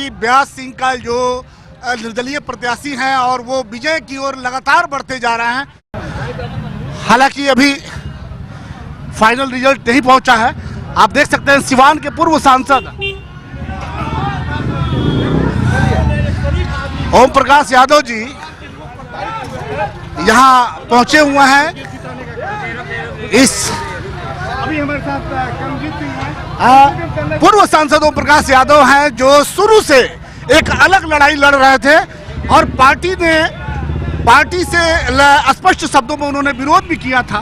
कि ब्यास सिंह का जो निर्दलीय प्रत्याशी हैं और वो विजय की ओर लगातार बढ़ते जा रहे हैं। हालांकि अभी फाइनल रिजल्ट नहीं पहुंचा है। आप देख सकते हैं सिवान के पूर्व सांसद ओम प्रकाश यादव जी यहां पहुंचे हुए हैं। इस अभी हमारे साथ पूर्व सांसद ओम प्रकाश यादव हैं जो शुरू से एक अलग लड़ाई लड़ रहे थे और पार्टी से स्पष्ट शब्दों में उन्होंने विरोध भी किया था।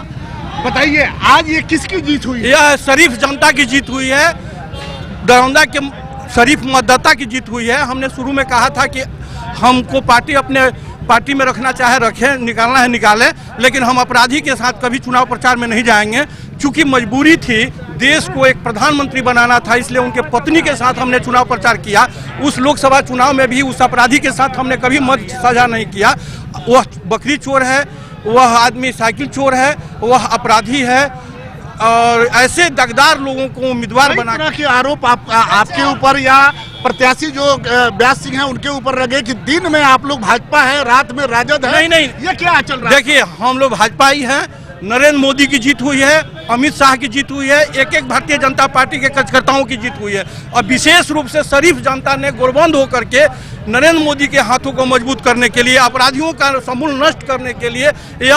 बताइए आज ये किसकी जीत हुई? यह शरीफ जनता की जीत हुई है, दरौंदा के शरीफ मतदाता की जीत हुई है। हमने शुरू में कहा था कि हमको पार्टी अपने पार्टी में रखना चाहे रखें, निकालना है निकालें, लेकिन हम अपराधी के साथ कभी चुनाव प्रचार में नहीं जाएंगे। चूंकि मजबूरी थी, देश को एक प्रधानमंत्री बनाना था, इसलिए उनके पत्नी के साथ हमने चुनाव प्रचार किया। उस लोकसभा चुनाव में भी उस अपराधी के साथ हमने कभी मत साझा नहीं किया। वह बकरी चोर है, वह आदमी साइकिल चोर है, वह अपराधी है और ऐसे दगदार लोगों को उम्मीदवार बना के आरोप आपके ऊपर या प्रत्याशी जो ब्यास सिंह हैं उनके ऊपर लगे कि दिन में आप लोग भाजपा है, रात में राजद है। नहीं, ये क्या चल रहा है? देखिए, हम लोग भाजपा ही हैं। नरेंद्र मोदी की जीत हुई है, अमित शाह की जीत हुई है, एक एक भारतीय जनता पार्टी के कार्यकर्ताओं की जीत हुई है और विशेष रूप से शरीफ जनता ने गोरबंद होकर के नरेंद्र मोदी के हाथों को मजबूत करने के लिए, अपराधियों का समूल नष्ट करने के लिए यह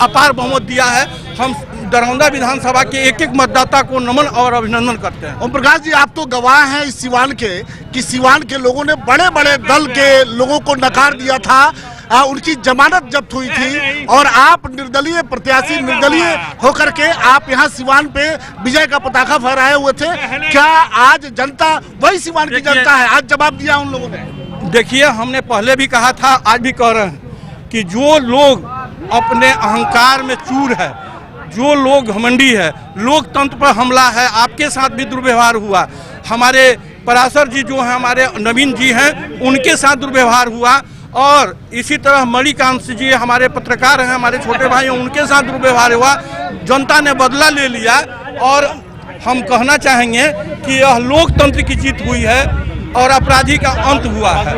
अपार बहुमत दिया है। हम दरौंदा विधानसभा के एक एक मतदाता को नमन और अभिनंदन करते हैं। ओम प्रकाश जी, आप तो गवाह हैं इस सिवान के कि सिवान के लोगों ने बड़े बड़े दल के लोगों को नकार दिया था, उनकी जमानत जब्त हुई थी और आप निर्दलीय प्रत्याशी निर्दलीय होकर के आप यहाँ सिवान पे विजय का पताका फहराए हुए थे। क्या आज जनता वही सिवान की जनता है? आज जवाब दिया उन लोगों ने। देखिए, हमने पहले भी कहा था, आज भी कह रहे हैं कि जो लोग अपने अहंकार में चूर है, जो लोग घमंडी है, लोकतंत्र पर हमला है, आपके साथ भी दुर्व्यवहार हुआ। हमारे पराशर जी जो हैं, हमारे नवीन जी हैं, उनके साथ दुर्व्यवहार हुआ और इसी तरह मणिकांत जी हमारे पत्रकार हैं, हमारे छोटे भाई हैं, उनके साथ दुर्व्यवहार हुआ। जनता ने बदला ले लिया और हम कहना चाहेंगे कि यह लोकतंत्र की जीत हुई है और अपराधी का अंत हुआ है।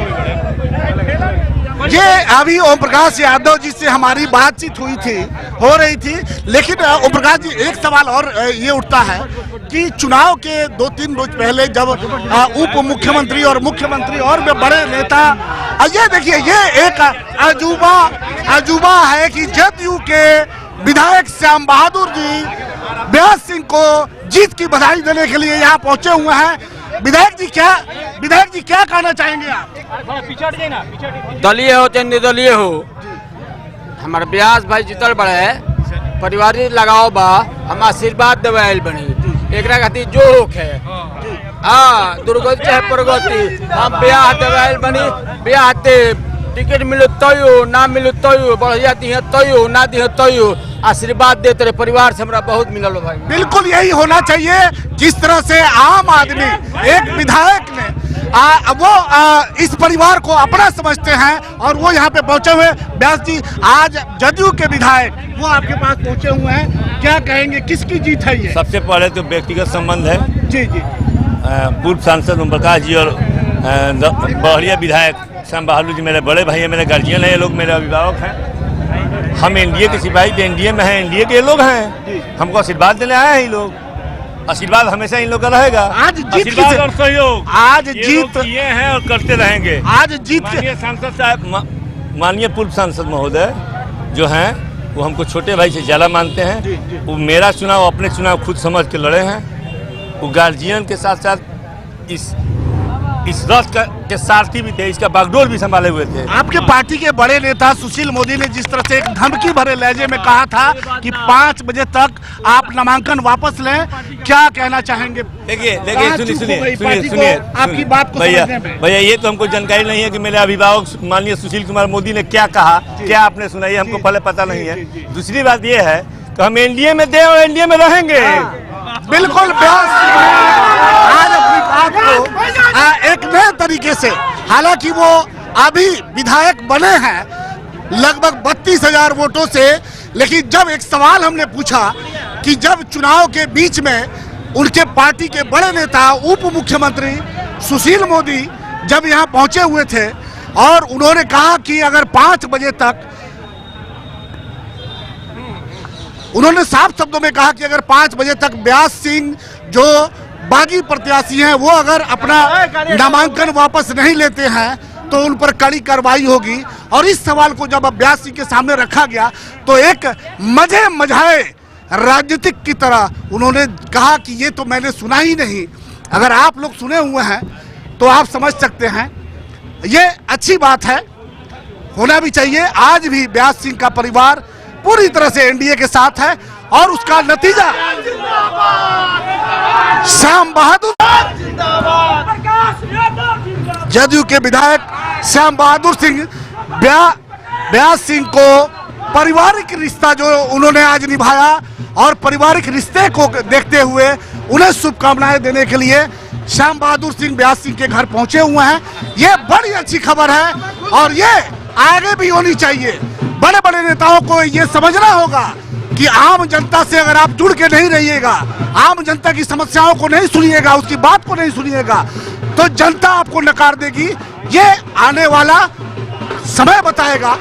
ये अभी ओम प्रकाश यादव जी से हमारी बातचीत हो रही थी, लेकिन ओम प्रकाश जी एक सवाल और ये उठता है कि चुनाव के 2-3 रोज पहले जब उप मुख्यमंत्री और मुख्यमंत्री और भी बड़े नेता, ये देखिए ये एक अजूबा है कि जदयू के विधायक श्याम बहादुर जी ब्यास सिंह को जीत की बधाई देने के लिए यहाँ पहुंचे हुए हैं। विधायक जी क्या कहना चाहेंगे आप? दलीय हो चाहे निर्दलीय हो, हमारे ब्यास भाई जीतल बड़े परिवारिक लगाओ बा, हम आशीर्वाद देवाइल बनी एक खातिर जो होख है। हाँ, दुर्गति चाहे प्रगति, हम ब्याह देवाइल बनी, ब्याह टिकट मिलो तो ना मिलो तो बढ़ जाती है तो ना दी तो आशीर्वाद देते रहे। परिवार से हमरा बहुत मिलल भाई। बिल्कुल यही होना चाहिए। जिस तरह से आम आदमी एक विधायक ने इस परिवार को अपना समझते हैं और वो यहाँ पे पहुंचे हुए। व्यास जी, आज जदयू के विधायक वो आपके पास पहुंचे हुए हैं, क्या कहेंगे, किसकी जीत है ये? सबसे पहले तो व्यक्तिगत संबंध है। जी। पूर्व सांसद ओम प्रकाश जी और बहरिया विधायक श्याम बहादुर जी मेरे बड़े भाई हैं, मेरे गार्जियन हैं, ये लोग मेरे अभिभावक हैं। हम एनडीए के सिपाही थे, एनडीए में हैं, एनडीए के ये लोग हैं, हमको आशीर्वाद देने आए हैं। ये लोग आशीर्वाद हमेशा इन लोग का रहेगा। आज जीत आशीर्वाद और सहयोग, आज जीत ये हैं और करते रहेंगे। आज जीत माननीय सांसद साहब, माननीय पूर्व सांसद महोदय जो हैं, वो हमको छोटे भाई से ज़्यादा मानते हैं। वो मेरा चुनाव अपने चुनाव खुद समझ के लड़े हैं। वो गार्जियन के साथ साथ इस रथ के सारथी भी थे, इसका बागडोर भी संभाले हुए थे। आपके पार्टी के बड़े नेता सुशील मोदी ने जिस तरह से एक धमकी भरे लहजे में कहा था कि 5 बजे तक आप नामांकन वापस लें, क्या कहना चाहेंगे? देखिए सुनिए आपकी बात को भैया, ये तो हमको जानकारी नहीं है कि मेरे अभिभावक माननीय सुशील कुमार मोदी ने क्या कहा, क्या आपने सुना, ये हमको पहले पता नहीं है। दूसरी बात ये है कि हम एनडीए में थे और एनडीए में रहेंगे। बिल्कुल आज अपनी बात को एक नए तरीके से, हालांकि वो अभी विधायक बने हैं लगभग 32,000 वोटों से, लेकिन जब एक सवाल हमने पूछा कि जब चुनाव के बीच में उनके पार्टी के बड़े नेता उप मुख्यमंत्री सुशील मोदी जब यहाँ पहुंचे हुए थे और उन्होंने कहा कि अगर 5 बजे तक, उन्होंने साफ शब्दों में कहा कि अगर 5 बजे तक व्यास सिंह जो बागी प्रत्याशी हैं वो अगर अपना नामांकन वापस नहीं लेते हैं तो उन पर कड़ी कार्रवाई होगी। और इस सवाल को जब व्यास सिंह के सामने रखा गया तो एक मजे मजाए राजनीतिक की तरह उन्होंने कहा कि ये तो मैंने सुना ही नहीं। अगर आप लोग सुने हुए हैं तो आप समझ सकते हैं, ये अच्छी बात है, होना भी चाहिए। आज भी व्यास सिंह का परिवार पूरी तरह से एनडीए के साथ है और उसका नतीजा श्याम बहादुर, जदयू के विधायक श्याम बहादुर सिंह व्यास सिंह को पारिवारिक रिश्ता जो उन्होंने आज निभाया और पारिवारिक रिश्ते को देखते हुए उन्हें शुभकामनाएं देने के लिए श्याम बहादुर सिंह व्यास सिंह के घर पहुंचे हुए हैं। ये बड़ी अच्छी खबर है और ये आगे भी होनी चाहिए। बड़े बड़े नेताओं को ये समझना होगा कि आम जनता से अगर आप जुड़ के नहीं रहिएगा, आम जनता की समस्याओं को नहीं सुनिएगा, उसकी बात को नहीं सुनिएगा तो जनता आपको नकार देगी। ये आने वाला समय बताएगा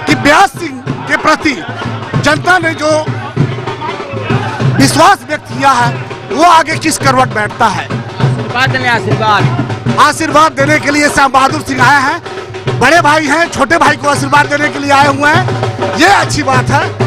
कि व्यास सिंह के प्रति जनता ने जो विश्वास व्यक्त किया है वो आगे किस करवट बैठता है। आशीर्वाद देने के लिए श्याम बहादुर सिंह आए हैं, बड़े भाई हैं, छोटे भाई को आशीर्वाद देने के लिए आए हुए हैं, ये अच्छी बात है।